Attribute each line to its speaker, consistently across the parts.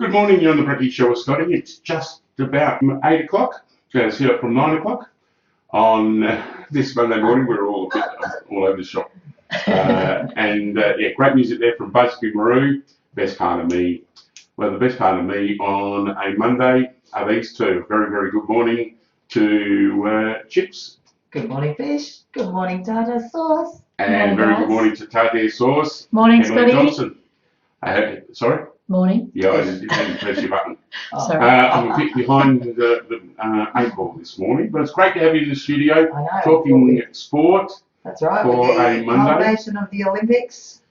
Speaker 1: Good morning, you're on the Brekky Show with Scotty. It's just about 8 o'clock. It's here from 9 o'clock on this Monday morning. We're all a bit all over the shop. Great music there from Busby Maru. Best part of me. Well, the best part of me on a Monday are these two. Very, very good morning to Chips.
Speaker 2: Good morning, Fish. Good morning, Tartar Sauce.
Speaker 1: And very good morning to Tartar Sauce.
Speaker 3: Morning,
Speaker 1: Emily
Speaker 3: Scotty.
Speaker 1: Johnson. Sorry?
Speaker 3: Morning.
Speaker 1: Yeah, I didn't press your button.
Speaker 3: Sorry.
Speaker 1: I'm a bit behind the 8 ball this morning, but it's great to have you in the studio
Speaker 2: I know.
Speaker 1: talking sport
Speaker 2: That's right.
Speaker 1: for
Speaker 2: with
Speaker 1: a
Speaker 2: the
Speaker 1: Monday.
Speaker 2: culmination of the Olympics.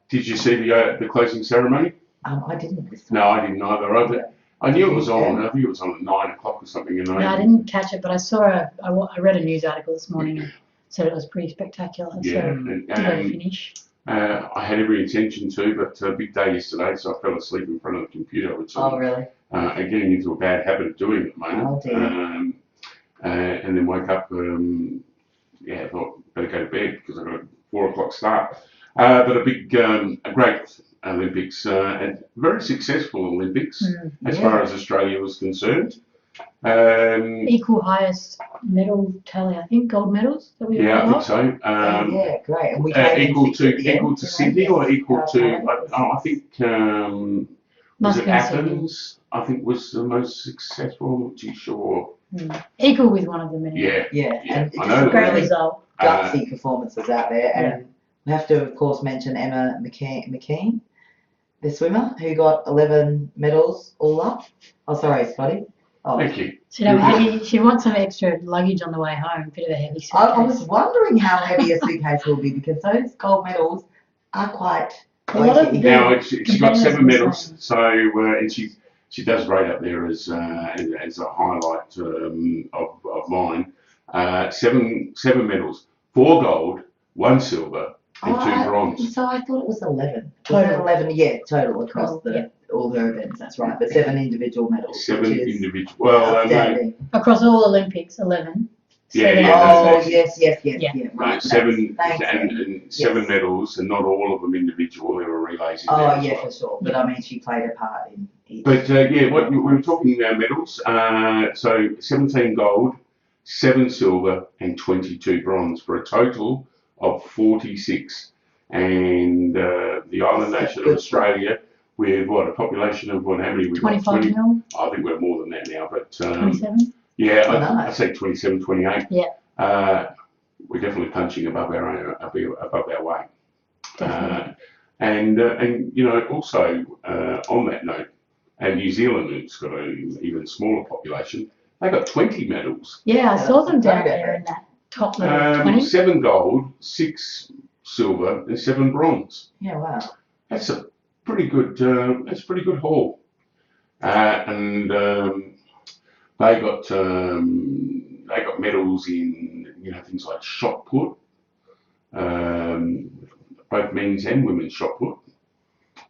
Speaker 1: Did you see the closing ceremony?
Speaker 2: I didn't this time.
Speaker 1: No, I didn't either. I knew it was on. I think it was on at 9 o'clock or something. And
Speaker 3: No, I didn't catch it, but I saw I read a news article this morning and said it was pretty spectacular.
Speaker 1: Yeah,
Speaker 3: So
Speaker 1: and,
Speaker 3: did I finish?
Speaker 1: I had every intention to, but a big day yesterday, so I fell asleep in front of the computer. Which
Speaker 2: Oh, really?
Speaker 1: I'm getting into a bad habit of doing at the moment.
Speaker 2: Oh, dear.
Speaker 1: And then woke up, I thought better go to bed because I've got a 4 o'clock start. But a great Olympics, and very successful Olympics as far as Australia was concerned.
Speaker 3: Equal highest medal tally, I think, gold medals that we
Speaker 1: Yeah, I think
Speaker 3: got.
Speaker 1: so.
Speaker 2: Great. And we
Speaker 1: Equal to Sydney or equal to? I think was
Speaker 3: Must
Speaker 1: it
Speaker 3: be
Speaker 1: Athens? I think was the most successful. I'm not too sure.
Speaker 3: Equal with one of them anyway.
Speaker 2: Yeah. And
Speaker 1: I know.
Speaker 3: Great
Speaker 2: really
Speaker 3: result.
Speaker 2: gutsy performances out there. And we have to, of course, mention Emma McKean, the swimmer, who got 11 medals all up. Oh, sorry, Scotty. Oh.
Speaker 1: Thank you.
Speaker 3: She wants some extra luggage on the way home, bit of a heavy suitcase.
Speaker 2: I was wondering how heavy a suitcase will be because those gold medals are quite weighty.
Speaker 1: Now she got 7 medals, so and she does rate up there as a highlight of mine. 7 medals, 4 gold, 1 silver, and 2 bronze.
Speaker 2: So I thought it was 11. Total 11, total across all her events. That's right, but 7 individual medals.
Speaker 1: 7 individual. Well,
Speaker 2: outstanding.
Speaker 3: Across all Olympics, 11.
Speaker 2: Yes.
Speaker 1: Right. 7 and 7 medals, and not all of them individual. There were relays in there.
Speaker 2: For sure. But I mean, she played a part in each.
Speaker 1: But what we were talking medals. So 17 gold, 7 silver, and 22 bronze for a total of 46. And the island nation of Australia, with a population of how many we got?
Speaker 3: 25 mil?
Speaker 1: I think we're more than that now, but
Speaker 3: 27?
Speaker 1: I say 27, 28.
Speaker 3: Yeah.
Speaker 1: We're definitely punching above our weight.
Speaker 3: Definitely.
Speaker 1: And also on that note, New Zealand, who's got an even smaller population, they got 20 medals.
Speaker 3: Yeah, I saw them down there in that top level. 20.
Speaker 1: 7 gold, 6 silver, and 7 bronze.
Speaker 2: Yeah, wow.
Speaker 1: That's a pretty good. That's a pretty good haul. And they got medals in things like shot put, both men's and women's shot put.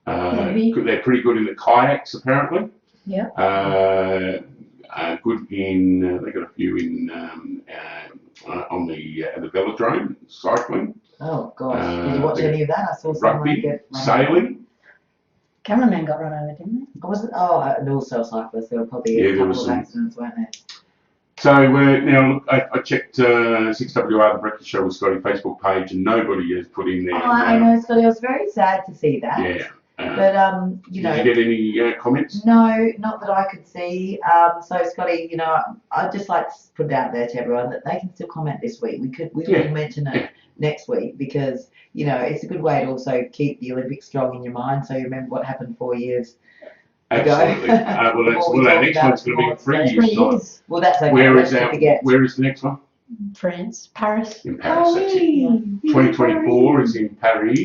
Speaker 1: They're pretty good in the kayaks apparently.
Speaker 3: Yeah.
Speaker 1: Good in. They got a few in on the velodrome cycling.
Speaker 2: Oh gosh, did you watch any of that? I saw
Speaker 1: rugby, sailing.
Speaker 3: Cameraman got run over, didn't they?
Speaker 2: And also cyclists. There were probably a couple of accidents, weren't there?
Speaker 1: So now look, I checked 6WR, the Brekky Show with Scotty Facebook page, and nobody has put in there.
Speaker 2: I know, Scotty. I was very sad to see that.
Speaker 1: Yeah.
Speaker 2: But
Speaker 1: did you get any comments?
Speaker 2: No, not that I could see. So Scotty, I'd just like to put it out there to everyone that they can still comment this week. We will mention it next week because it's a good way to also keep the Olympics strong in your mind, so you remember what happened 4 years
Speaker 1: Absolutely. Our next one's going to be in 3 years' time.
Speaker 2: Well, that's okay.
Speaker 1: Where is the next one?
Speaker 3: France, Paris.
Speaker 1: In Paris. That's it. 2024 is in Paris.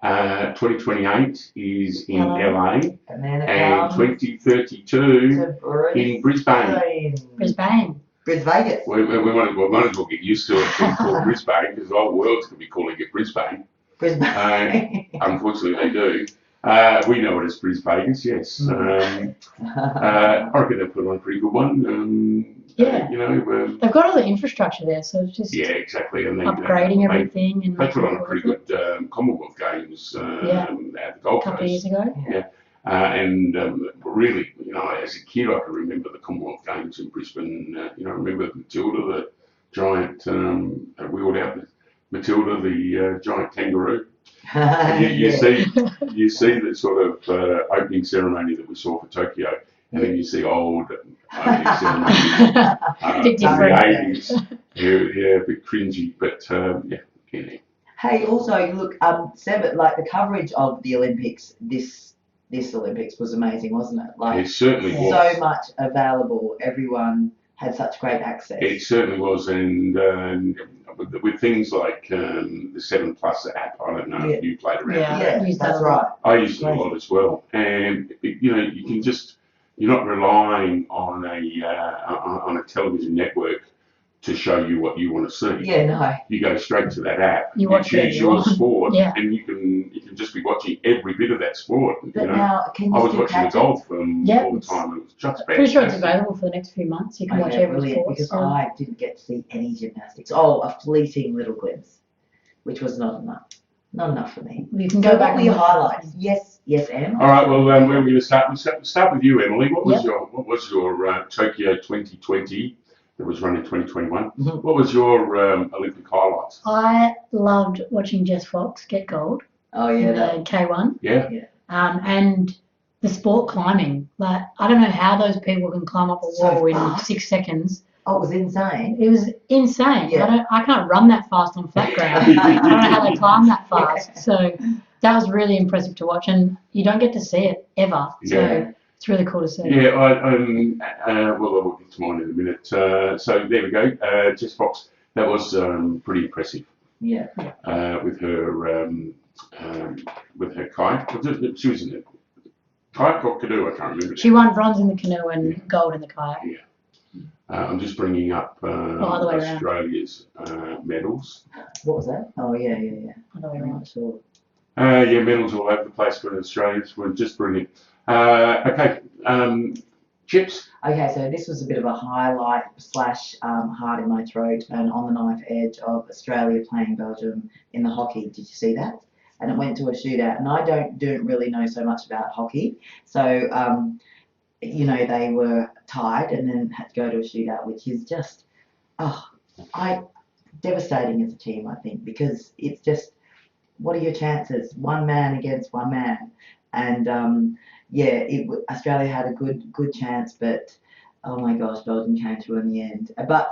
Speaker 1: 2028 is in LA, and 2032 in Brisbane.
Speaker 2: Bris Vegas.
Speaker 1: We might as well get used to it being called Brisbane because the whole world's going to be calling it Brisbane. Unfortunately, they do. We know it as Bris Vegas, yes. I reckon they put on a pretty good one.
Speaker 3: They've got all the infrastructure there, so it's just
Speaker 1: exactly. And
Speaker 3: upgrading everything. And
Speaker 1: they put on a pretty good Commonwealth Games at the Gold Coast.
Speaker 3: A couple of years ago.
Speaker 1: Yeah. Really, as a kid, I can remember the Commonwealth Games in Brisbane. I remember Matilda, the giant, wheeled out the Matilda, the giant kangaroo. And you see the sort of opening ceremony that we saw for Tokyo, and then you see old opening ceremony
Speaker 3: Bit
Speaker 1: from
Speaker 3: different.
Speaker 1: the 80s. Yeah, a bit cringy, but yeah.
Speaker 2: Hey, also look, Seven, like the coverage of the Olympics this Olympics was amazing, wasn't it? Like
Speaker 1: It certainly was.
Speaker 2: so much available. Everyone had such great access.
Speaker 1: It certainly was, and with things like the 7+ app, I don't know if you played around with that.
Speaker 2: Yeah, that's right.
Speaker 1: I used it a lot as well, and you can you're not relying on a television network to show you what you want to see.
Speaker 2: Yeah, no.
Speaker 1: You go straight to that app.
Speaker 3: You watch
Speaker 1: choose your sport,
Speaker 3: Yeah.
Speaker 1: and you can just be watching every bit of that sport.
Speaker 2: But now, can you
Speaker 1: I was
Speaker 2: still
Speaker 1: watching the
Speaker 2: catch
Speaker 1: golf
Speaker 3: Yeah,
Speaker 1: all the time. It was just
Speaker 3: Pretty sure it's
Speaker 1: fantastic.
Speaker 3: available for the next few months. You can watch
Speaker 2: Okay,
Speaker 3: every
Speaker 2: brilliant,
Speaker 3: sport.
Speaker 2: because
Speaker 3: So
Speaker 2: I didn't get to see any gymnastics. Oh, a fleeting little glimpse, which was not enough. Not enough for me.
Speaker 3: you can
Speaker 2: So
Speaker 3: go back
Speaker 2: what were
Speaker 3: and
Speaker 2: your
Speaker 3: watch
Speaker 2: highlights? Yes, Em.
Speaker 1: All right. Well, where are we going to start? We'll start with you, Emily. What was
Speaker 3: Yep.
Speaker 1: your Tokyo 2020 that was run in 2021?
Speaker 2: Mhm.
Speaker 1: What was your Olympic highlights?
Speaker 3: I loved watching Jess Fox get gold
Speaker 2: Oh
Speaker 3: in
Speaker 2: yeah,
Speaker 3: the K1.
Speaker 1: Yeah.
Speaker 3: And the sport climbing. Like, I don't know how those people can climb up a
Speaker 2: So
Speaker 3: wall in
Speaker 2: fast.
Speaker 3: 6 seconds.
Speaker 2: oh, it was insane.
Speaker 3: It was insane.
Speaker 2: Yeah.
Speaker 3: I can't run that fast on flat ground. I don't know how they climb that fast.
Speaker 2: Yeah.
Speaker 3: So that was really impressive to watch, and you don't get to see it ever. So
Speaker 1: Yeah.
Speaker 3: it's really cool to see.
Speaker 1: Yeah. We'll get to mine in a minute. So there we go. Jess Fox. That was pretty impressive.
Speaker 2: Yeah.
Speaker 1: With her kayak. She was in it. Kayak or canoe? I can't remember.
Speaker 3: She won bronze in the canoe and gold in the kayak.
Speaker 1: I'm just bringing up
Speaker 3: other way around.
Speaker 1: Australia's medals.
Speaker 2: What was that? Oh yeah.
Speaker 3: Other way
Speaker 2: I'm
Speaker 3: around.
Speaker 2: not sure.
Speaker 1: Medals all over the place for Australians. We're just brilliant. Okay, Chips.
Speaker 2: Okay, so this was a bit of a highlight / heart in my throat and on the knife edge of Australia playing Belgium in the hockey. Did you see that? And it went to a shootout. And I don't really know so much about hockey, so they were tied and then had to go to a shootout, which is just devastating as a team, I think, because it's just, what are your chances? One man against one man, and Australia had a good chance, but oh my gosh, Belgium came through in the end. But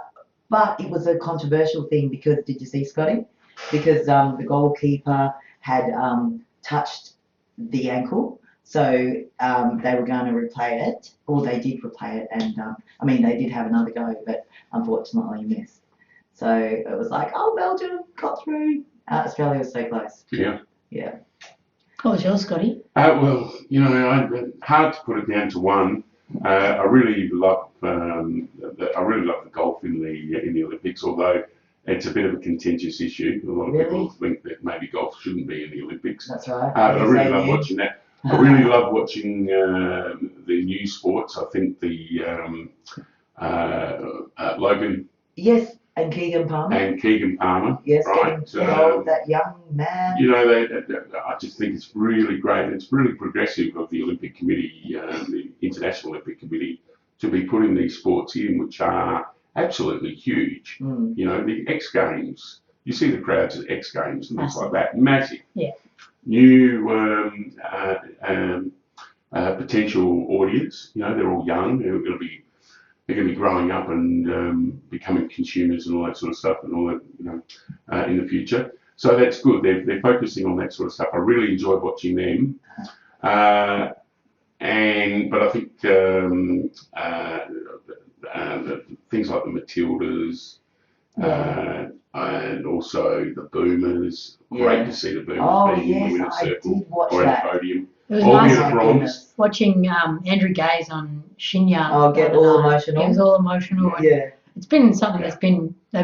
Speaker 2: it was a controversial thing because, did you see, Scotty? Because the goalkeeper had touched the ankle, so they were going to replay it, or they did replay it, and they did have another go, but unfortunately missed. So it was like, oh, Belgium got through. Australia was so close.
Speaker 1: Yeah.
Speaker 2: Yeah.
Speaker 3: What was yours, Scotty?
Speaker 1: Hard to put it down to one. I really love the golf in the Olympics, although it's a bit of a contentious issue. A lot of people think that maybe golf shouldn't be in the Olympics.
Speaker 2: That's right.
Speaker 1: But I really love watching that. I really love watching the new sports. I think the Logan.
Speaker 2: Yes, and Keegan Palmer. Yes,
Speaker 1: right.
Speaker 2: That young man.
Speaker 1: I just think it's really great. It's really progressive of the Olympic Committee, the International Olympic Committee, to be putting these sports in, which are absolutely huge. The X Games. You see the crowds at X Games and things like that. Massive.
Speaker 3: Yeah.
Speaker 1: New potential audience. They're all young. They're going to be growing up and becoming consumers and all that sort of stuff, and all that, in the future. So that's good. They're focusing on that sort of stuff. I really enjoy watching them. But I think things like the Matildas, and also the Boomers. Great to see the Boomers being in the winner's circle or at the podium.
Speaker 3: It was
Speaker 1: All
Speaker 3: nice
Speaker 1: the bronze.
Speaker 3: watching Andrew Gaze on Shinya.
Speaker 2: Oh, get all emotional.
Speaker 3: He was all emotional.
Speaker 2: Yeah.
Speaker 3: It's been something they've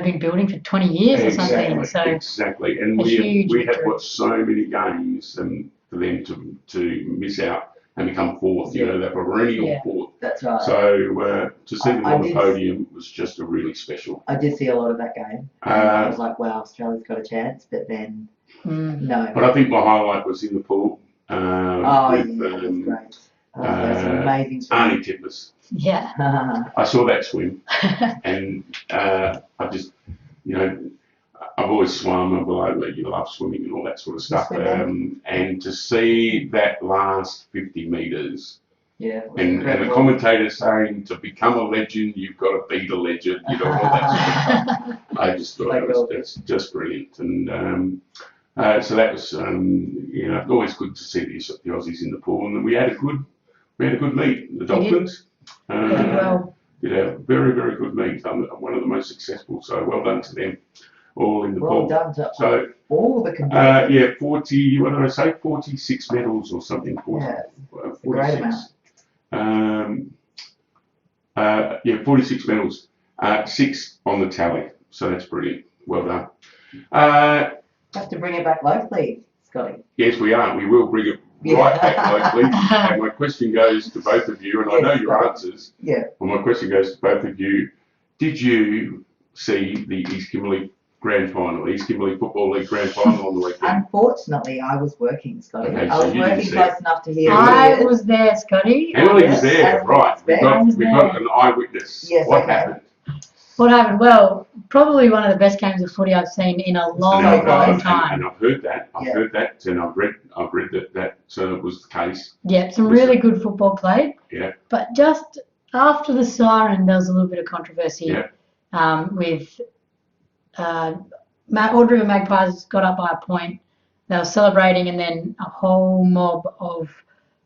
Speaker 3: been building for 20 years or something. So
Speaker 1: exactly. And we have watched so many games and for them to miss out and become fourth. They're perennial fourth.
Speaker 2: That's right.
Speaker 1: So to see them on the podium was just a really special.
Speaker 2: I did see a lot of that game. I was like, wow, Australia's got a chance, but then no.
Speaker 1: But I think my highlight was in the pool.
Speaker 2: That was great. Oh, that's an amazing swim.
Speaker 1: Arnie Tippers.
Speaker 3: Yeah.
Speaker 1: I saw that swim, and I just, you know, I've always swum. I've always, you love swimming and all that sort of stuff. And to see that last 50 metres,
Speaker 2: Yeah.
Speaker 1: and the commentator saying to become a legend, you've got to beat a legend, you know, all that sort of stuff. I just thought it was just brilliant. And so that was, you know, always good to see the Aussies in the pool. And we had a good meet. The Dolphins did a very, very good meet. One of the most successful. So well done to them. All in the pool.
Speaker 2: Well done to
Speaker 1: so,
Speaker 2: all the competitors.
Speaker 1: yeah, 40. What did I say? 46 medals or something. 40,
Speaker 2: Yeah,
Speaker 1: 46.
Speaker 2: great amount.
Speaker 1: Yeah, 46 medals. 6 on the tally. So that's brilliant. Well done.
Speaker 2: Have to bring it back locally, Scotty.
Speaker 1: Yes, we are. We will bring it right back locally. And my question goes to both of you, and I know your answers.
Speaker 2: Yeah.
Speaker 1: Well, my question goes to both of you. Did you see the East Kimberley Grand Final, East Kimberley Football League Grand Final on the weekend?
Speaker 2: Unfortunately, I was working, Scotty.
Speaker 1: Okay,
Speaker 2: I
Speaker 1: so
Speaker 2: was
Speaker 1: you
Speaker 2: working
Speaker 1: didn't see
Speaker 2: close
Speaker 1: it.
Speaker 2: enough to hear
Speaker 3: I was there, Scotty.
Speaker 1: Emily was there, right. We've got
Speaker 3: there.
Speaker 1: an eyewitness.
Speaker 2: Yes,
Speaker 1: What
Speaker 2: okay.
Speaker 1: happened?
Speaker 3: What happened? Well, probably one of the best games of footy I've seen in a long,
Speaker 1: And
Speaker 3: long time.
Speaker 1: And I've heard that.
Speaker 2: Yeah.
Speaker 1: Heard that, and I've read that was the case.
Speaker 3: Yeah, some really good football played.
Speaker 1: Yeah.
Speaker 3: But just after the siren, there was a little bit of controversy with Ord River Magpies got up by a point. They were celebrating, and then a whole mob of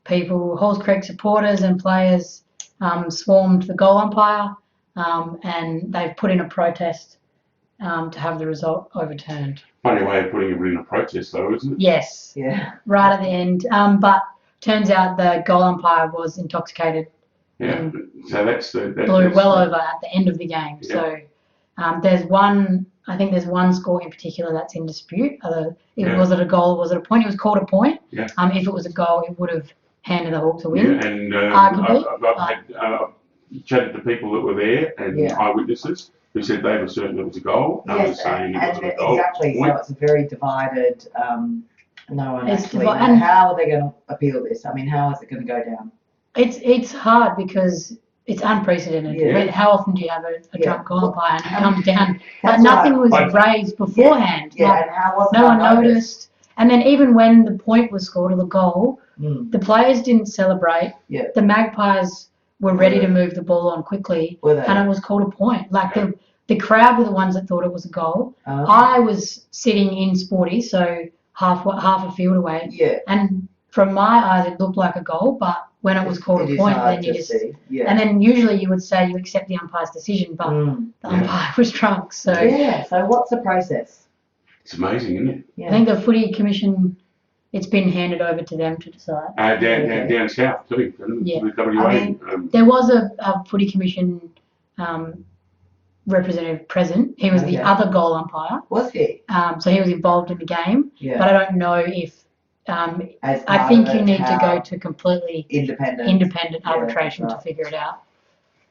Speaker 3: people, Halls Creek supporters and players, swarmed the goal umpire, and they've put in a protest to have the result overturned.
Speaker 1: Funny way of putting it in a protest, though, isn't it?
Speaker 3: Yes.
Speaker 2: Yeah.
Speaker 3: Right at the end. But turns out the goal umpire was intoxicated.
Speaker 1: Yeah. So that's
Speaker 3: Blew well over at the end of the game.
Speaker 1: Yeah.
Speaker 3: So there's one score in particular that's in dispute. Was it a goal? Was it a point? It was called a point.
Speaker 1: Yeah.
Speaker 3: If it was a goal, it would have handed the Hawks a win.
Speaker 1: Yeah, and
Speaker 3: arguably.
Speaker 1: I've chatted to people that were there and eyewitnesses who said they were certain it was a goal. Others saying it wasn't a goal.
Speaker 2: Exactly. So it's a very divided. No one
Speaker 3: It's
Speaker 2: actually.
Speaker 3: and
Speaker 2: how are they going to appeal this? I mean, how is it going to go down?
Speaker 3: It's hard because it's unprecedented.
Speaker 2: Yeah.
Speaker 3: How often do you have a drunk goal umpire and it comes down? But
Speaker 2: That's
Speaker 3: nothing
Speaker 2: right.
Speaker 3: was raised beforehand.
Speaker 2: Yeah,
Speaker 3: Like,
Speaker 2: and how was
Speaker 3: no
Speaker 2: that
Speaker 3: one noticed. And then even when the point was scored or the goal, the players didn't celebrate.
Speaker 2: Yeah.
Speaker 3: The Magpies were ready to move the ball on quickly,
Speaker 2: Were they?
Speaker 3: and it was called a point. Like the crowd were the ones that thought it was a goal.
Speaker 2: Oh.
Speaker 3: I was sitting in Sporty, so half a field away,
Speaker 2: Yeah.
Speaker 3: and from my eyes it looked like a goal, but when it was called
Speaker 2: It
Speaker 3: a
Speaker 2: is
Speaker 3: point,
Speaker 2: hard
Speaker 3: then you
Speaker 2: to
Speaker 3: just
Speaker 2: see. Yeah.
Speaker 3: and then usually you would say you accept the umpire's decision, but the umpire was drunk. So
Speaker 2: Yeah. So what's the process?
Speaker 1: It's amazing, isn't it?
Speaker 2: Yeah.
Speaker 3: I think the Footy Commission, it's been handed over to them to decide.
Speaker 1: Down south too.
Speaker 3: Yeah.
Speaker 1: The WA.
Speaker 2: I mean,
Speaker 3: There was a Footy Commission representative present. He was the other goal umpire.
Speaker 2: Was he?
Speaker 3: So he was involved in the game,
Speaker 2: Yeah.
Speaker 3: but I don't know if
Speaker 2: As
Speaker 3: I
Speaker 2: part
Speaker 3: think
Speaker 2: of
Speaker 3: you
Speaker 2: it,
Speaker 3: need to
Speaker 2: how
Speaker 3: go to completely
Speaker 2: independent.
Speaker 3: independent
Speaker 2: Yeah,
Speaker 3: arbitration
Speaker 2: right.
Speaker 3: to figure it out.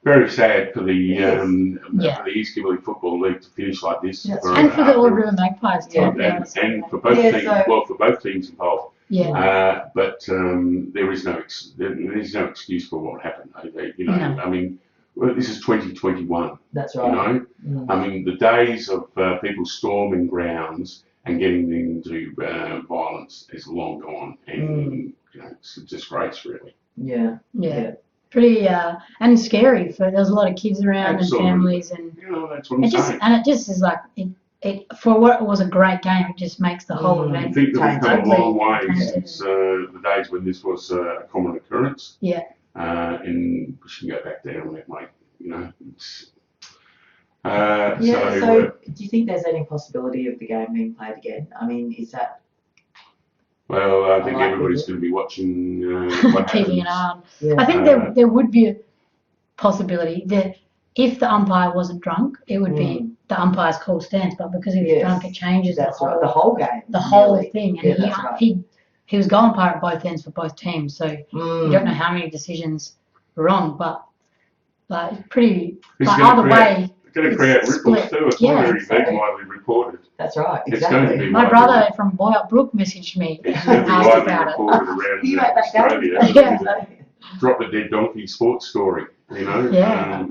Speaker 1: Very sad for the
Speaker 3: Yeah.
Speaker 1: for the East Kimberley Football League to finish like this.
Speaker 2: Yes.
Speaker 3: And for the Ord River Magpies too.
Speaker 2: Yeah.
Speaker 3: to be honest.
Speaker 1: and for both
Speaker 2: Yeah,
Speaker 1: teams.
Speaker 2: so-
Speaker 1: Well, for both teams involved.
Speaker 3: Yeah.
Speaker 1: But there is no excuse for what happened. You know,
Speaker 3: No.
Speaker 1: I mean, well, this is 2021.
Speaker 2: That's
Speaker 1: You
Speaker 2: right.
Speaker 1: know, I mean, the days of people storming grounds and getting into violence is long gone, and you know, it's a disgrace, really.
Speaker 2: Yeah.
Speaker 3: Yeah. Pretty and scary for there was a lot of kids around
Speaker 1: Absolutely.
Speaker 3: and families and
Speaker 1: You know, that's what I'm
Speaker 3: it just
Speaker 1: saying.
Speaker 3: and it just is like it for what was a great game, it just makes the whole
Speaker 1: I
Speaker 3: event.
Speaker 1: think that we've come a long way
Speaker 3: Totally.
Speaker 1: since the days when this was a common occurrence.
Speaker 3: Yeah.
Speaker 1: And we should go back down that way. You know, it's.
Speaker 2: So do you think there's any possibility of the game being played again? I mean, is that
Speaker 1: Well, I think
Speaker 2: like
Speaker 1: everybody's
Speaker 2: it.
Speaker 1: going to be watching what
Speaker 3: Keeping an
Speaker 1: happens.
Speaker 3: eye on.
Speaker 2: Yeah.
Speaker 3: I think there would be a possibility that if the umpire wasn't drunk, it would be the umpire's call stands. But because he was
Speaker 2: Yes.
Speaker 3: drunk, it changes
Speaker 2: That's
Speaker 3: the
Speaker 2: right?
Speaker 3: whole
Speaker 2: The whole game.
Speaker 3: the whole
Speaker 2: really.
Speaker 3: thing. And
Speaker 2: Yeah, that's right.
Speaker 3: he was goal umpire at both ends for both teams, so you don't know how many decisions were wrong. But like pretty
Speaker 1: It's
Speaker 3: like
Speaker 1: gonna
Speaker 3: either way.
Speaker 1: It's going to
Speaker 3: it's
Speaker 1: create ripples
Speaker 3: split.
Speaker 1: too. It's
Speaker 3: Yeah,
Speaker 1: not already been
Speaker 2: exactly.
Speaker 1: widely reported.
Speaker 2: That's right.
Speaker 1: It's going to
Speaker 2: Exactly.
Speaker 1: be
Speaker 3: My
Speaker 1: widely
Speaker 3: brother from Boyup Brook messaged me
Speaker 1: It's
Speaker 3: and
Speaker 1: going to be
Speaker 3: asked
Speaker 1: widely
Speaker 3: about it.
Speaker 1: reported around
Speaker 2: You like that
Speaker 1: Australia.
Speaker 3: game?
Speaker 2: Yeah.
Speaker 1: drop the dead donkey sports story, you know.
Speaker 3: Yeah.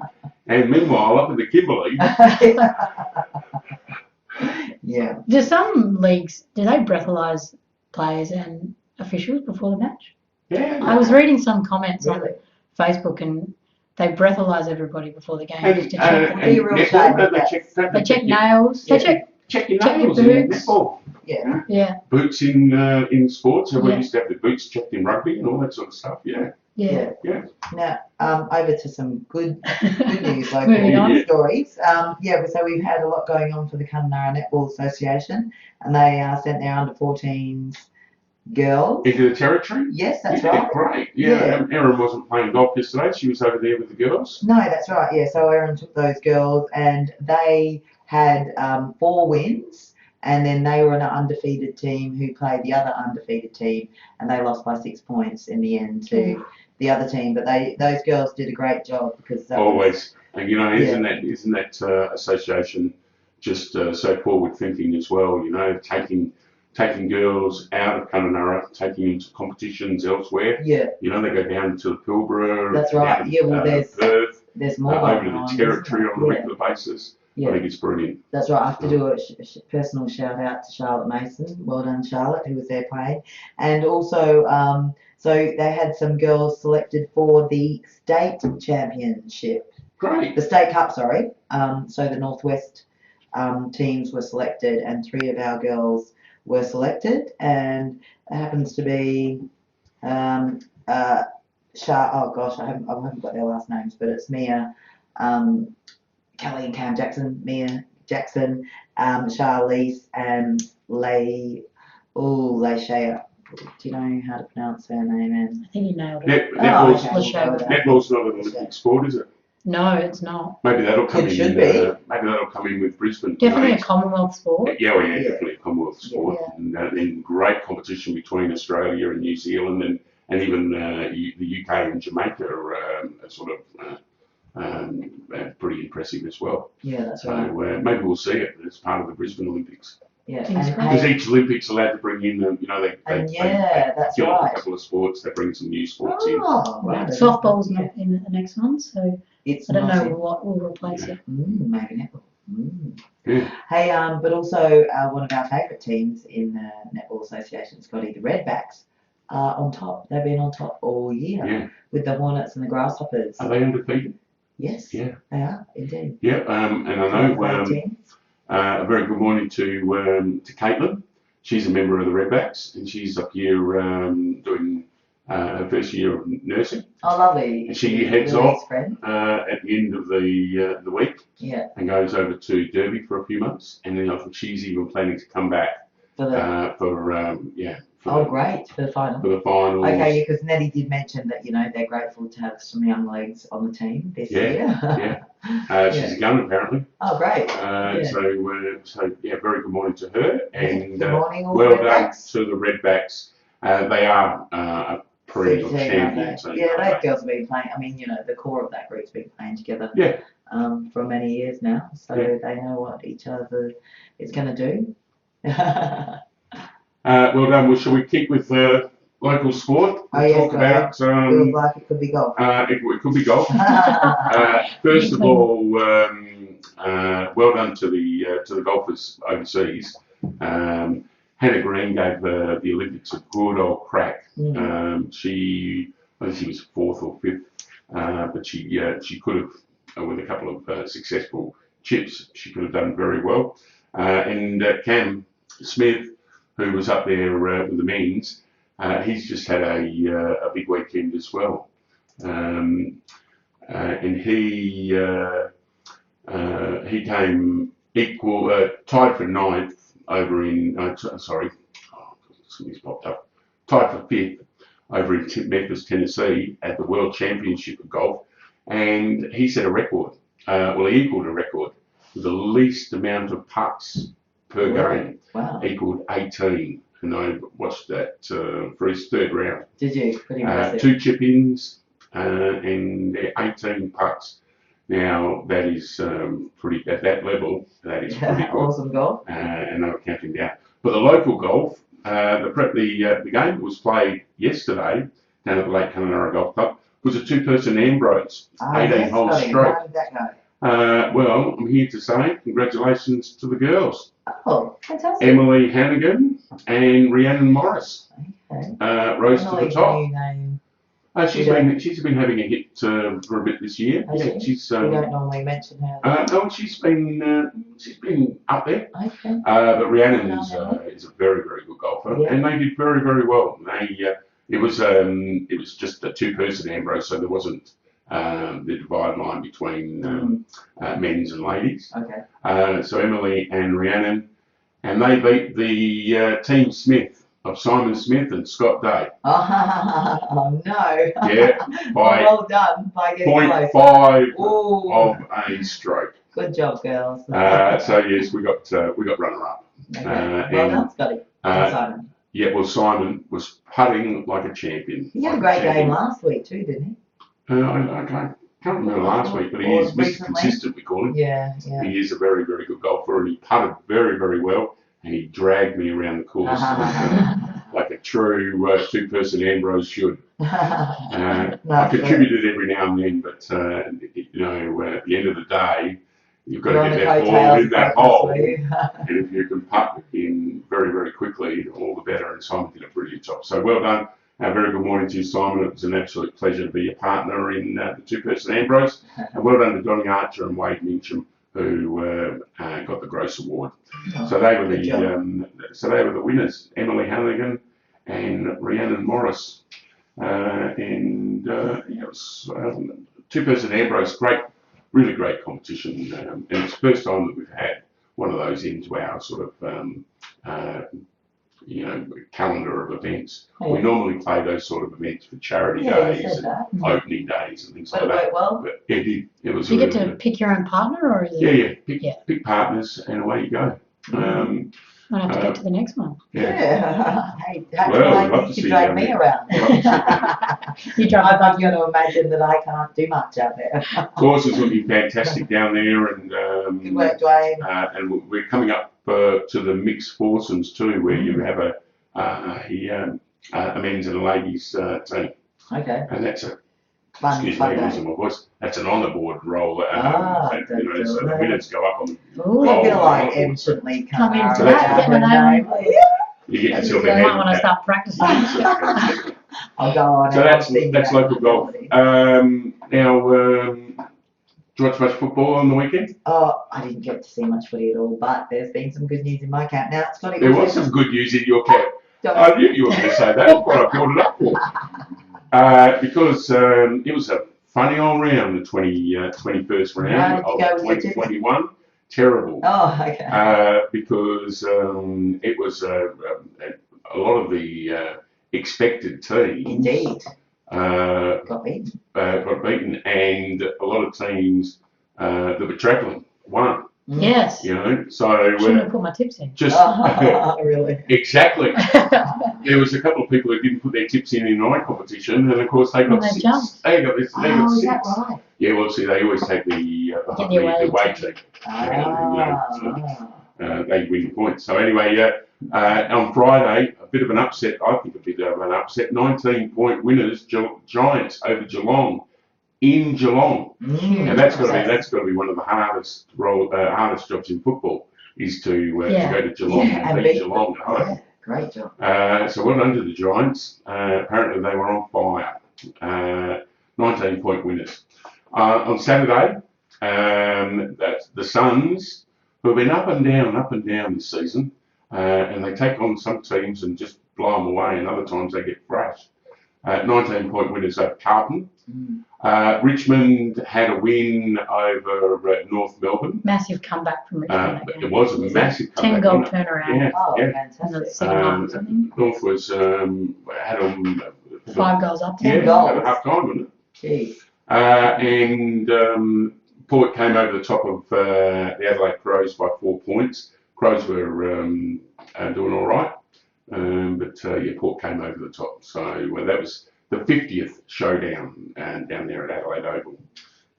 Speaker 1: And meanwhile, up in the Kimberley,
Speaker 2: Yeah.
Speaker 3: Do some leagues, do they breathalyze players and officials before the match?
Speaker 1: yeah,
Speaker 3: I was reading some comments on
Speaker 2: Really?
Speaker 3: Facebook and they breathalyze everybody before the game
Speaker 1: and,
Speaker 3: just to check them.
Speaker 2: Be real
Speaker 1: netball,
Speaker 2: shame
Speaker 1: don't
Speaker 2: if
Speaker 1: they check
Speaker 3: Nails.
Speaker 1: Yeah.
Speaker 3: They
Speaker 1: check your
Speaker 3: check your
Speaker 1: nails in
Speaker 3: boots.
Speaker 1: netball.
Speaker 2: Yeah.
Speaker 3: Yeah.
Speaker 1: Boots in sports. Everybody
Speaker 3: Yeah.
Speaker 1: used to have their boots checked in rugby and all that sort of stuff. Yeah.
Speaker 3: Yeah.
Speaker 2: Now, over to some good news,
Speaker 3: Moving
Speaker 2: local
Speaker 3: on.
Speaker 2: stories. So we've had a lot going on for the Kununurra Netball Association, and they sent their under-14s girls.
Speaker 1: Into the territory.
Speaker 2: Yes, that's
Speaker 1: yeah,
Speaker 2: right.
Speaker 1: Great. Yeah. Erin wasn't playing golf yesterday. She was over there with the girls.
Speaker 2: No, that's right. Yeah, so Erin took those girls, and they had 4 wins. And then they were an undefeated team who played the other undefeated team, and they lost by 6 points in the end to the other team. But those girls did a great job because that
Speaker 1: Always, and you know, isn't that association just so forward thinking as well? You know, taking girls out of Kununurra, taking them to competitions elsewhere.
Speaker 2: Yeah,
Speaker 1: You know, they go down to the Pilbara.
Speaker 2: that's right.
Speaker 1: Down,
Speaker 2: Yeah, well,
Speaker 1: Perth,
Speaker 2: there's more
Speaker 1: over
Speaker 2: going
Speaker 1: to
Speaker 2: on,
Speaker 1: the territory
Speaker 2: isn't
Speaker 1: on a
Speaker 2: there?
Speaker 1: regular basis. I
Speaker 2: Yeah,
Speaker 1: think it's brilliant.
Speaker 2: that's right. I have to do a personal shout out to Charlotte Mason. Well done, Charlotte, who was there playing. And also, so they had some girls selected for the state championship.
Speaker 1: Great.
Speaker 2: The state cup, sorry. So the Northwest teams were selected, and 3 of our girls were selected, and it happens to be oh gosh, I haven't got their last names, but it's Mia, Kelly and Cam Jackson, Mia Jackson, Charlize, and Leishea. Do you know how to pronounce her name? And
Speaker 3: I think you nailed it.
Speaker 1: Netball's,
Speaker 3: okay.
Speaker 1: netball's not an Olympic sport, is it?
Speaker 3: No, it's not.
Speaker 1: Maybe that'll come
Speaker 2: It
Speaker 1: in.
Speaker 2: should be.
Speaker 1: Maybe that'll come in with Brisbane.
Speaker 3: Definitely a Commonwealth sport.
Speaker 1: Yeah, well,
Speaker 2: Yeah.
Speaker 1: definitely a Commonwealth sport.
Speaker 3: Yeah.
Speaker 1: And then great competition between Australia and New Zealand, and even the UK and Jamaica are sort of pretty impressive as well.
Speaker 2: Yeah, that's
Speaker 1: So
Speaker 2: right.
Speaker 1: maybe we'll see it as part of the Brisbane Olympics.
Speaker 2: Yeah,
Speaker 3: Fingers
Speaker 2: and
Speaker 3: crossed.
Speaker 1: Because each Olympics allowed to bring in, they
Speaker 2: that's
Speaker 1: kill off
Speaker 2: right.
Speaker 1: a couple of sports, they bring some new sports in.
Speaker 2: Oh, right.
Speaker 3: Softball's not in the next one, so
Speaker 2: It's
Speaker 3: I don't
Speaker 2: not
Speaker 3: know what will replace it.
Speaker 2: maybe netball.
Speaker 1: Yeah.
Speaker 2: Hey, but also one of our favourite teams in the Netball Association, Scotty, the Redbacks, are on top. They've been on top all year
Speaker 1: Yeah.
Speaker 2: with the Hornets and the Grasshoppers.
Speaker 1: Are they undefeated?
Speaker 2: Yes,
Speaker 1: Yeah.
Speaker 2: they are indeed.
Speaker 1: Yeah, and I know
Speaker 2: Great teams.
Speaker 1: a very good morning to Caitlin. She's a member of the Redbacks, and she's up here doing her first year of nursing.
Speaker 2: Oh, lovely.
Speaker 1: And she heads
Speaker 2: Lily's
Speaker 1: off
Speaker 2: friend.
Speaker 1: at the end of the week
Speaker 2: Yeah,
Speaker 1: and goes over to Derby for a few months, and then I think she's even planning to come back
Speaker 2: for the
Speaker 1: for
Speaker 2: great for the final.
Speaker 1: the finals.
Speaker 2: Okay, because Nettie did mention that they're grateful to have some young legs on the team this year.
Speaker 1: She's a gun apparently.
Speaker 2: Oh, great.
Speaker 1: So very good morning to her, and
Speaker 2: Good morning, all
Speaker 1: well
Speaker 2: Redbacks.
Speaker 1: done to the Redbacks. They are a perennial
Speaker 2: Super team,
Speaker 1: champions.
Speaker 2: aren't they? Yeah, those girls have been playing. I mean, the core of that group's been playing together.
Speaker 1: Yeah.
Speaker 2: For many years now, so they know what each other is going to do.
Speaker 1: Well done. Well, shall we kick with local sport?
Speaker 2: Oh, yes,
Speaker 1: Talk about.
Speaker 2: Feels like it could be golf.
Speaker 1: It could be golf. First of all, well done to the golfers overseas. Hannah Green gave the Olympics a good old crack. I think she was 4th or 5th, but she could have, with a couple of successful chips, she could have done very well. And Cam Smith, who was up there with the men's, he's just had a big weekend as well. And he came tied for 9th over in, something's popped up, tied for 5th over in Memphis, Tennessee at the World Championship of Golf. And he set a record, he equalled a record with the least amount of putts per game.
Speaker 2: Wow.
Speaker 1: Equalled 18. And I watched that for his 3rd round.
Speaker 2: Did you? Pretty impressive.
Speaker 1: 2 chip-ins and 18 putts. Now, that is pretty, at that level, that is pretty good.
Speaker 2: Awesome golf.
Speaker 1: And they were counting down. But the local golf, the game was played yesterday down at the Lake Kununurra Golf Club. was a two-person Ambrose, 18
Speaker 2: yes,
Speaker 1: hole
Speaker 2: Scotty,
Speaker 1: stroke.
Speaker 2: how did that go?
Speaker 1: Well, I'm here to say congratulations to the girls,
Speaker 2: Oh, fantastic.
Speaker 1: Emily Hannigan and Rhiannon Morris.
Speaker 2: Okay.
Speaker 1: Rose to the
Speaker 2: Emily's
Speaker 1: top.
Speaker 2: new name.
Speaker 1: She's been having a hit for a bit this year.
Speaker 2: Has
Speaker 1: Yeah,
Speaker 2: she?
Speaker 1: she's
Speaker 2: We don't normally mention her.
Speaker 1: no, she's been up there.
Speaker 2: Okay.
Speaker 1: But Rhiannon
Speaker 2: Well
Speaker 1: is
Speaker 2: done,
Speaker 1: is a very, very good golfer,
Speaker 2: Yeah.
Speaker 1: and they did very, very well. It was just a two-person Ambrose, so there wasn't the divide line between men's and ladies.
Speaker 2: Okay.
Speaker 1: So Emily and Rhiannon, and they beat the Team Smith of Simon Smith and Scott Day.
Speaker 2: Oh no.
Speaker 1: Yeah, by
Speaker 2: well done by getting close.
Speaker 1: 0.5
Speaker 2: Ooh.
Speaker 1: of a stroke.
Speaker 2: Good job, girls.
Speaker 1: So yes, we got runner-up.
Speaker 2: Okay. Well
Speaker 1: and,
Speaker 2: done, Scotty. And Simon.
Speaker 1: Yeah, well, Simon was putting like a champion.
Speaker 2: He had a
Speaker 1: like
Speaker 2: great game last week too, didn't
Speaker 1: I can't remember last week, but he
Speaker 2: Or
Speaker 1: is Mr.
Speaker 2: recently.
Speaker 1: Consistent, we call him.
Speaker 2: he? Yeah, yeah.
Speaker 1: He is a very, very good golfer, and he putted very, very well, and he dragged me around the course like a true two-person Ambrose should. I contributed every now and then, but at the end of the day, you've got to get that ball in that hole, and if you can putt in very, very quickly, all the better. And Simon did a brilliant job. So well done. Very good morning to you, Simon. It was an absolute pleasure to be a partner in the two-person Ambrose. And well done to Donny Archer and Wade Mincham, who got the Gross Award. So they were the winners, Emily Hannigan and Rhiannon Morris. It was two-person Ambrose, really great competition. And it's the first time that we've had one of those into our sort of calendar of events.
Speaker 2: Yeah.
Speaker 1: We normally play those sort of events for charity
Speaker 2: Yeah, you
Speaker 1: days
Speaker 2: said
Speaker 1: and
Speaker 2: that.
Speaker 1: opening days and things
Speaker 2: But
Speaker 1: like
Speaker 2: it
Speaker 1: that.
Speaker 2: worked well.
Speaker 1: But it was
Speaker 3: Do you
Speaker 1: really
Speaker 3: get to
Speaker 1: good.
Speaker 3: pick your own partner, or is it?
Speaker 1: Yeah. Pick partners and away you go.
Speaker 3: I'll have to get to the next one.
Speaker 2: Yeah. Hey,
Speaker 1: Well, we'd love to
Speaker 2: you
Speaker 1: see
Speaker 2: can drag
Speaker 1: you
Speaker 2: me
Speaker 1: down
Speaker 2: around.
Speaker 3: You drive a
Speaker 2: I'm
Speaker 3: buggy.
Speaker 2: going to imagine that I can't do much out there.
Speaker 1: Course is looking fantastic down there, and
Speaker 2: Good work, Dwayne.
Speaker 1: and we're coming up to the mixed foursomes too, where you have a men's and a ladies team,
Speaker 2: Okay.
Speaker 1: and that's a
Speaker 2: Fun
Speaker 1: excuse me,
Speaker 2: day.
Speaker 1: losing my voice. That's an honour board roll, so the winners go up on.
Speaker 3: Ooh.
Speaker 2: I feel
Speaker 1: Oh,
Speaker 2: like
Speaker 1: oh,
Speaker 2: ancient Lee
Speaker 3: Come
Speaker 2: Kamara
Speaker 3: into
Speaker 1: that,
Speaker 3: get my name.
Speaker 1: You get yourself
Speaker 3: I
Speaker 1: a
Speaker 3: might want to
Speaker 1: head.
Speaker 3: start practicing.
Speaker 2: I'll go on.
Speaker 1: So
Speaker 2: and
Speaker 1: that's
Speaker 2: think about
Speaker 1: local
Speaker 2: my
Speaker 1: golf.
Speaker 2: ability.
Speaker 1: Now, do you watch much football on the weekend?
Speaker 2: Oh, I didn't get to see much footy at all, but there's been some good news in my camp. Now, Scotty,
Speaker 1: There was some good news in your camp.
Speaker 2: Don't-
Speaker 1: I knew you were going to say that. That's what I built it up for. Because it was a funny old round, the 21st round
Speaker 2: How did you
Speaker 1: of
Speaker 2: go with your tips?
Speaker 1: 2021. Terrible.
Speaker 2: Oh, okay.
Speaker 1: Because it was a lot of the expected teams
Speaker 2: Indeed.
Speaker 1: got beaten, and a lot of teams that were travelling won.
Speaker 3: Yes.
Speaker 1: You know, so
Speaker 3: Shouldn't have put my tips in.
Speaker 1: just
Speaker 2: Oh, really?
Speaker 1: exactly. There was a couple of people who didn't put their tips in my competition, and of course they got
Speaker 3: And they
Speaker 1: six.
Speaker 3: jumped.
Speaker 1: They got this. They got
Speaker 2: Oh, is
Speaker 1: six.
Speaker 2: that right?
Speaker 1: Yeah, well, see, they always take the away team. They win points. So anyway, on Friday, a bit of an upset. I think a bit of an upset. 19-point winners, Giants over Geelong in Geelong, and that's got to be one of the hardest jobs in football is to go to Geelong and beat Geelong at home.
Speaker 2: Yeah, great job.
Speaker 1: So well done to the Giants. Apparently they were on fire. 19-point winners. On Saturday, that's the Suns, who have been up and down this season, and they take on some teams and just blow them away, and other times they get thrashed. 19-point winners over Carlton. Richmond had a win over North Melbourne.
Speaker 3: Massive comeback from Richmond. That game.
Speaker 1: It was a massive comeback.
Speaker 3: 10-goal
Speaker 1: wasn't it?
Speaker 3: turnaround.
Speaker 1: Yeah,
Speaker 2: Oh,
Speaker 1: yeah.
Speaker 3: In the
Speaker 2: fantastic.
Speaker 3: second half or something.
Speaker 1: North was had them
Speaker 3: 5 goals up.
Speaker 2: 10
Speaker 1: at
Speaker 2: goals.
Speaker 1: half time, wasn't it?
Speaker 2: Jeez.
Speaker 1: And Port came over the top of the Adelaide Crows by 4 points. Crows were doing all right, but Port came over the top. So that was the 50th showdown down there at Adelaide Oval.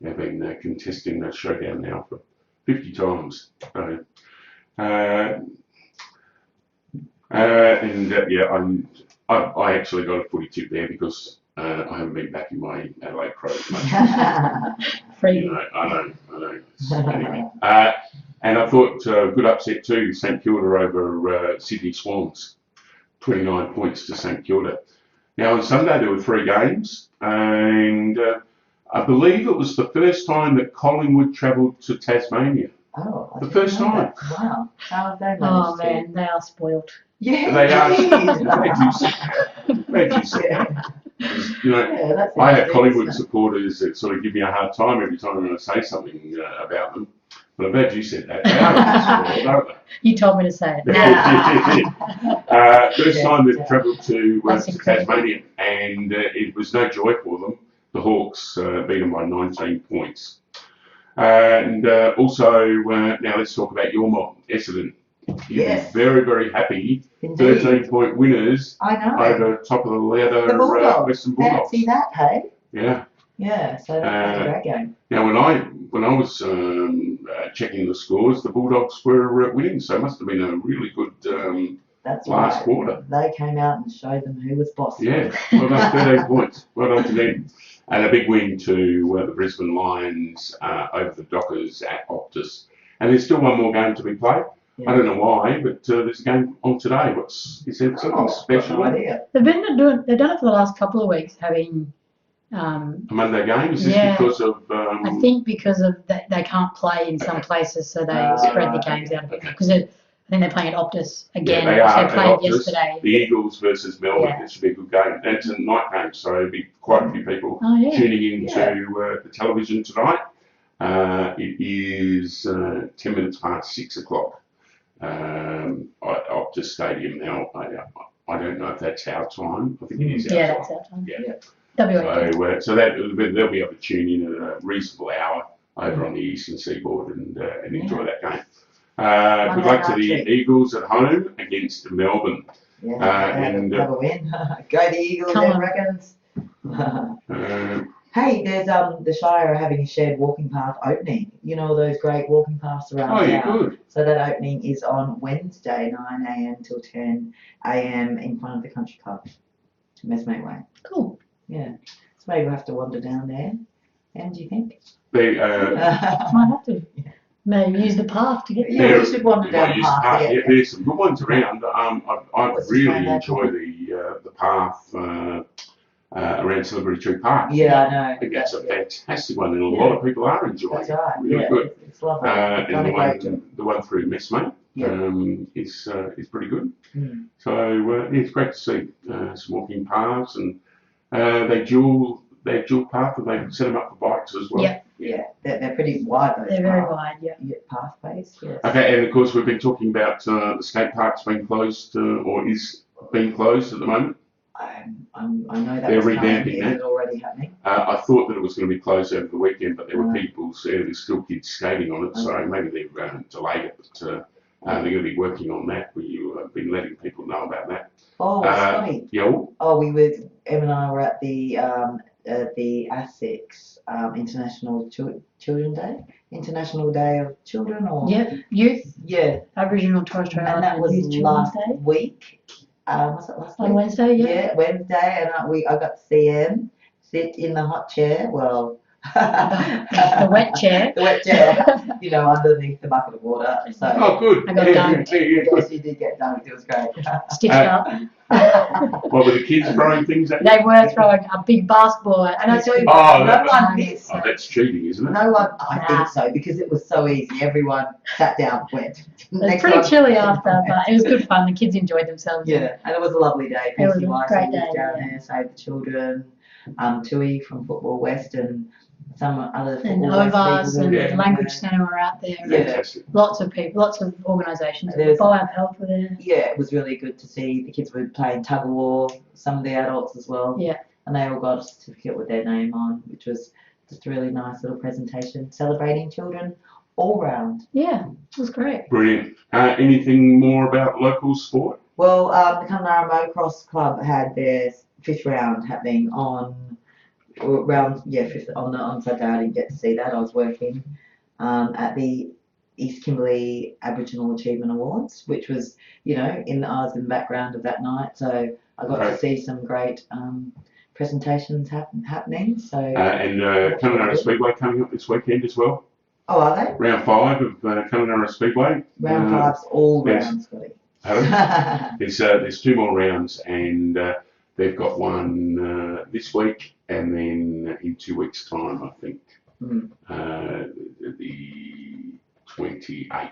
Speaker 1: They've been contesting that showdown now for 50 times. So, I actually got a footy tip there because I haven't been back in my Adelaide Crows much.
Speaker 3: Free.
Speaker 1: I know. Anyway, and I thought good upset too. St Kilda over Sydney Swans, 29 points to St Kilda. Now on Sunday there were 3 games, and I believe it was the first time that Collingwood travelled to Tasmania.
Speaker 2: Oh, I
Speaker 1: The
Speaker 2: didn't
Speaker 1: first
Speaker 2: know
Speaker 1: time.
Speaker 2: that. Wow. How have they managed
Speaker 3: Oh
Speaker 2: to?
Speaker 3: man, they are spoilt.
Speaker 2: Yeah.
Speaker 1: They are.
Speaker 2: geez.
Speaker 1: Glad you said
Speaker 2: Yeah.
Speaker 1: that. You know,
Speaker 2: Yeah, that's
Speaker 1: I have
Speaker 2: interesting,
Speaker 1: Collingwood
Speaker 2: isn't it?
Speaker 1: supporters that sort of give me a hard time every time I'm going to say something about them. But I'm glad you said that. They are spoiled, aren't they?
Speaker 3: You told me to say it.
Speaker 1: First
Speaker 2: Yeah,
Speaker 1: time they've
Speaker 2: yeah.
Speaker 1: travelled to
Speaker 3: That's incredible.
Speaker 1: Tasmania, and it was no joy for them. The Hawks beat them by 19 points. And also, now let's talk about your mob, Essendon. You'd
Speaker 2: Yes.
Speaker 1: be very, very happy.
Speaker 2: Indeed.
Speaker 1: 13-point winners
Speaker 2: I know.
Speaker 1: over top of the ladder,
Speaker 2: The Bulldogs.
Speaker 1: Western Bulldogs.
Speaker 2: Fancy that, hey?
Speaker 1: Yeah.
Speaker 2: Yeah, so that's a great game.
Speaker 1: Now, when I was checking the scores, the Bulldogs were winning, so it must have been a really good
Speaker 2: That's
Speaker 1: last
Speaker 2: right.
Speaker 1: quarter.
Speaker 2: They came out and showed them who was boss.
Speaker 1: Yeah, well done, 13 points. Well done to them. And a big win to the Brisbane Lions over the Dockers at Optus. And there's still one more game to be played.
Speaker 2: Yeah.
Speaker 1: I don't know why, but there's a game on today. Is there something special?
Speaker 2: No idea.
Speaker 3: They've done it for the last couple of weeks, having
Speaker 1: A Monday game? Is this
Speaker 3: Yeah.
Speaker 1: because of...
Speaker 3: I think because of they can't play in some places, so they spread the games out a bit. Because I think they're playing at Optus again,
Speaker 1: they
Speaker 3: which
Speaker 1: are
Speaker 3: they played
Speaker 1: at Optus.
Speaker 3: yesterday.
Speaker 1: The Eagles versus Melbourne.
Speaker 3: Yeah.
Speaker 1: It should be a good game. It's a night game, so there'll be quite a few people
Speaker 3: Oh yeah.
Speaker 1: tuning into the television tonight. It is 10 minutes past 6 o'clock at Optus Stadium now. I don't know if that's our time. I think it is our
Speaker 3: Yeah,
Speaker 1: time.
Speaker 3: that's our time.
Speaker 1: Yeah.
Speaker 3: WA.
Speaker 1: So they'll be able to tune in at a reasonable hour over on the eastern seaboard and enjoy that game. Good luck to the Eagles at home against Melbourne.
Speaker 2: Yeah,
Speaker 1: and
Speaker 2: have a win. Go the Eagles,
Speaker 3: Come
Speaker 2: them
Speaker 3: on.
Speaker 2: reckons.
Speaker 1: Um,
Speaker 2: Hey, there's the Shire are having a shared walking path opening. You know those great walking paths around
Speaker 1: oh, yeah,
Speaker 2: town.
Speaker 1: good.
Speaker 2: So that opening is on Wednesday, 9 a.m. till 10 a.m. in front of the country club, Messmate Way.
Speaker 3: Cool.
Speaker 2: Yeah. So maybe we'll have to wander down there. And do you think?
Speaker 1: They,
Speaker 3: Might have to. Maybe use the path to get there.
Speaker 2: Yeah, we should wander
Speaker 1: you
Speaker 2: down
Speaker 1: might
Speaker 2: the
Speaker 1: use the
Speaker 2: path.
Speaker 1: path.
Speaker 2: to
Speaker 1: Yeah,
Speaker 2: get there.
Speaker 1: there's some good ones around. I
Speaker 2: What's the
Speaker 1: really
Speaker 2: name there
Speaker 1: enjoy
Speaker 2: called?
Speaker 1: the path around Celebrity Tree Park.
Speaker 2: Yeah, I know.
Speaker 1: I think that's a fantastic one, and a
Speaker 2: Yeah.
Speaker 1: lot of people are enjoying
Speaker 2: That's
Speaker 1: it.
Speaker 2: right.
Speaker 1: Really
Speaker 2: Yeah,
Speaker 1: good.
Speaker 2: it's lovely.
Speaker 1: And
Speaker 2: Done a great job.
Speaker 1: the one through Messmate
Speaker 2: Yeah.
Speaker 1: is pretty good.
Speaker 2: Mm.
Speaker 1: So it's great to see some walking paths, and they dual path, and they set them up for bikes as well.
Speaker 3: Yeah.
Speaker 2: Yeah, they're pretty wide those
Speaker 3: They're very
Speaker 2: paths.
Speaker 3: wide, yeah.
Speaker 2: You get pathways, yes.
Speaker 1: Okay, and of course we've been talking about the skate park's been closed or is being closed at the moment.
Speaker 2: I know that
Speaker 1: They're
Speaker 2: was coming.
Speaker 1: revamping
Speaker 2: Is
Speaker 1: that.
Speaker 2: it already happening?
Speaker 1: I thought that it was going to be closed over the weekend, but there were
Speaker 2: Right.
Speaker 1: people, there's still kids skating on it, so
Speaker 2: Okay.
Speaker 1: maybe they've delayed it, but they're going to be working on that. We've been letting people know about that.
Speaker 2: Oh, Scotty.
Speaker 1: Yeah,
Speaker 2: Oh, Em and I were at the ASICS International Children Day, International Day of Children, or
Speaker 3: Yep. Youth,
Speaker 2: yeah,
Speaker 3: Aboriginal and Torres Strait
Speaker 2: and that
Speaker 3: Islander
Speaker 2: was
Speaker 3: Youth Children's
Speaker 2: last
Speaker 3: Day.
Speaker 2: week. Was it last week?
Speaker 3: On Wednesday, yeah.
Speaker 2: Yeah, Wednesday, and I got to see him sit in the hot chair. Well,
Speaker 3: The wet chair.
Speaker 2: the wet chair, you know, underneath the bucket of water. So
Speaker 1: oh good.
Speaker 3: I got
Speaker 1: yeah,
Speaker 3: dunked.
Speaker 1: yeah, good.
Speaker 2: yes, you did get dunked. It was great.
Speaker 3: Stitched up.
Speaker 1: What were the kids throwing things at you?
Speaker 3: They were throwing a big basketball at
Speaker 2: And I tell you,
Speaker 1: Oh,
Speaker 2: no
Speaker 1: that-
Speaker 2: one missed.
Speaker 1: Oh, that's cheating, isn't it?
Speaker 2: No one, I
Speaker 3: Nah.
Speaker 2: think so, because it was so easy. Everyone sat down, went.
Speaker 3: It was pretty chilly after, but it was good fun. The kids enjoyed themselves.
Speaker 2: Yeah, and it was a lovely day.
Speaker 3: It was
Speaker 2: Pixie
Speaker 3: a
Speaker 2: Weiss
Speaker 3: great
Speaker 2: was
Speaker 3: day,
Speaker 2: down
Speaker 3: yeah.
Speaker 2: there, Save the Children, Tui from Football West, and some other
Speaker 3: And
Speaker 2: Football West
Speaker 3: Ovars
Speaker 2: people
Speaker 3: and
Speaker 2: were
Speaker 3: the
Speaker 2: there.
Speaker 3: Language Centre were out there.
Speaker 2: Yeah.
Speaker 1: Fantastic.
Speaker 3: Lots of people, lots of organisations.
Speaker 2: There's-
Speaker 3: Bio Health were there.
Speaker 2: Yeah, it was really good to see. The kids were playing tug of war, some of the adults as well.
Speaker 3: Yeah.
Speaker 2: And they all got a certificate with their name on, which was just a really nice little presentation celebrating children all round.
Speaker 3: Yeah, it was great.
Speaker 1: Brilliant. Anything more about local sport?
Speaker 2: Well, the Kununurra Motocross Club had their 5th round happening on fifth on Saturday. I didn't get to see that. I was working at the East Kimberley Aboriginal Achievement Awards, which was, I was in the background of that night, so I got to see some great presentations happening. So
Speaker 1: Kununurra Speedway coming up this weekend as well.
Speaker 2: oh, are they?
Speaker 1: Round 5 of Kununurra Speedway.
Speaker 2: Round 5's all
Speaker 1: yes.
Speaker 2: rounds, Scotty.
Speaker 1: There's 2 more rounds, and they've got one this week, and then in 2 weeks' time, I think, the 28th.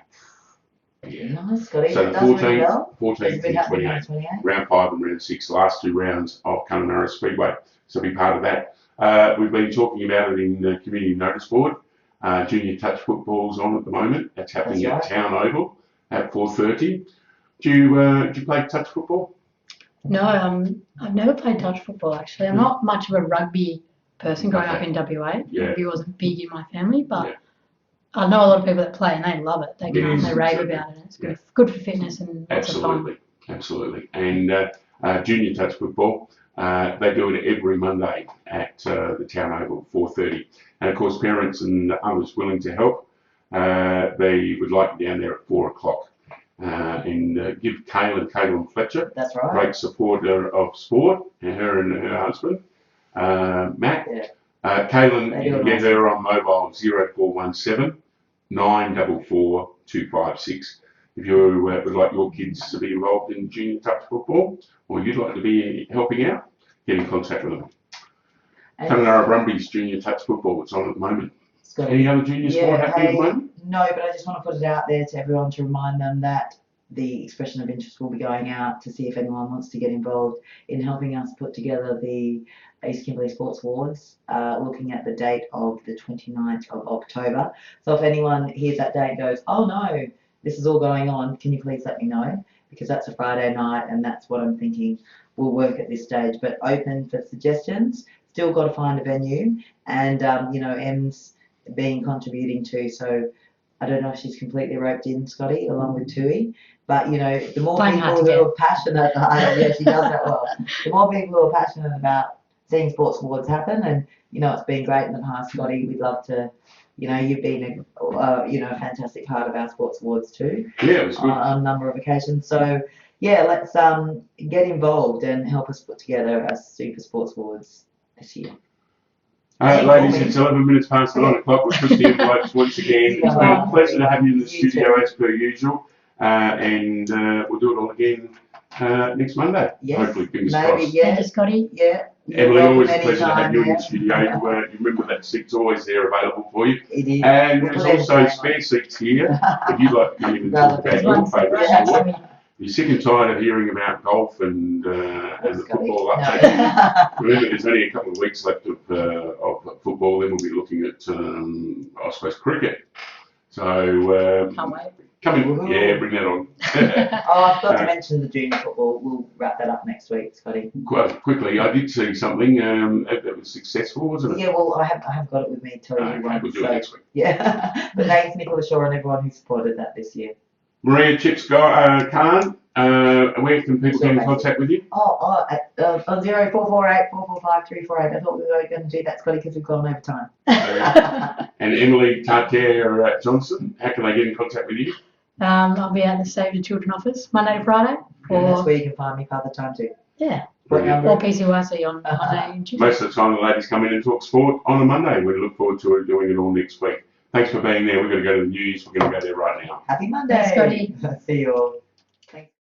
Speaker 1: Yeah.
Speaker 2: Nice, Scotty.
Speaker 1: So the
Speaker 2: That does really
Speaker 1: 14th,
Speaker 2: well.
Speaker 1: 14th and 28th, round 5 and round 6, last 2 rounds of Kununurra Speedway. So be part of that. We've been talking about it in the community notice board. Junior touch football's on at the moment. That's happening at Town Oval at 4:30. Do you play touch football?
Speaker 3: No, I've never played touch football actually. I'm not much of a rugby person growing up in WA.
Speaker 1: Yeah.
Speaker 3: Rugby wasn't big in my family, but I know a lot of people that play and they love it. They rave about it. It's good for fitness and lots of fun.
Speaker 1: Absolutely. And junior touch football, they do it every Monday at the Town Oval at 4:30. And of course, parents and others willing to help, they would like you down there at 4 o'clock. And give Kaylin Fletcher,
Speaker 2: that's right,
Speaker 1: great supporter of sport, and her husband, Matt. Kaylin, you can get her on mobile 0417 944 256. If you would like your kids to be involved in junior touch football, or you'd like to be helping out, get in contact with them. Kununurra Brumbies junior touch football, it's on at the moment. Any other junior sport happening at the moment?
Speaker 2: No, but I just want to put it out there to everyone to remind them that the expression of interest will be going out to see if anyone wants to get involved in helping us put together the East Kimberley Sports Awards, looking at the date of the 29th of October. So if anyone hears that date and goes, oh no, this is all going on, can you please let me know? Because that's a Friday night and that's what I'm thinking will work at this stage. But open for suggestions, still got to find a venue, and Em's been contributing too, so I don't know if she's completely roped in, Scotty, along with Tui, but the more people who are passionate, she does that well. The more people who are passionate about seeing sports awards happen, and it's been great in the past, Scotty. We'd love to, you've been a fantastic part of our sports awards too.
Speaker 1: Yeah, it was good
Speaker 2: on a number of occasions. So yeah, let's get involved and help us put together a super sports awards this year.
Speaker 1: Ladies, it's 11 minutes past 9 o'clock. We're pushing the envelopes once again. It's been a pleasure to have you in the studio as per usual. And we'll do it all again next Monday.
Speaker 2: Yes.
Speaker 1: Hopefully, fingers crossed.
Speaker 3: Thank you, Scotty.
Speaker 2: Yeah.
Speaker 1: Emily, always a pleasure to have you in the studio. You remember that seat's always there available for you.
Speaker 2: It is.
Speaker 1: And there's also spare seats here if you'd like to come in and talk about your favourite sport. You're sick and tired of hearing about golf and the football update. Remember, there's only a couple of weeks left of football. Then we'll be looking at, I suppose, cricket. So
Speaker 3: can't wait.
Speaker 1: Come in, bring that on.
Speaker 2: I've got to mention the junior football. We'll wrap that up next week, Scotty.
Speaker 1: Quite quickly, I did see something that was successful, wasn't it?
Speaker 2: Yeah, well, I have got it with me to tell you once.
Speaker 1: We'll do it next week.
Speaker 2: Yeah, but thanks, Nicola Shaw, and everyone who supported that this year.
Speaker 1: Maria Chips Khan, where can people get in contact with you?
Speaker 2: At 0448 445 348. I thought we were going to do that, Scotty, because we've gone over time.
Speaker 1: And Emily Tartier Johnson, how can they get in contact with you?
Speaker 3: I'll be at the Save the Children office Monday to Friday.
Speaker 2: And that's where you can find me Father Time too.
Speaker 3: Yeah. Or PCYC on Monday and Tuesday.
Speaker 1: Most of the time the ladies come in and talk sport on a Monday. We look forward to doing it all next week. Thanks for being there. We're going to go to the news. We're going to go there right now.
Speaker 2: Happy Monday.
Speaker 3: Thanks, Scotty.
Speaker 2: See you all.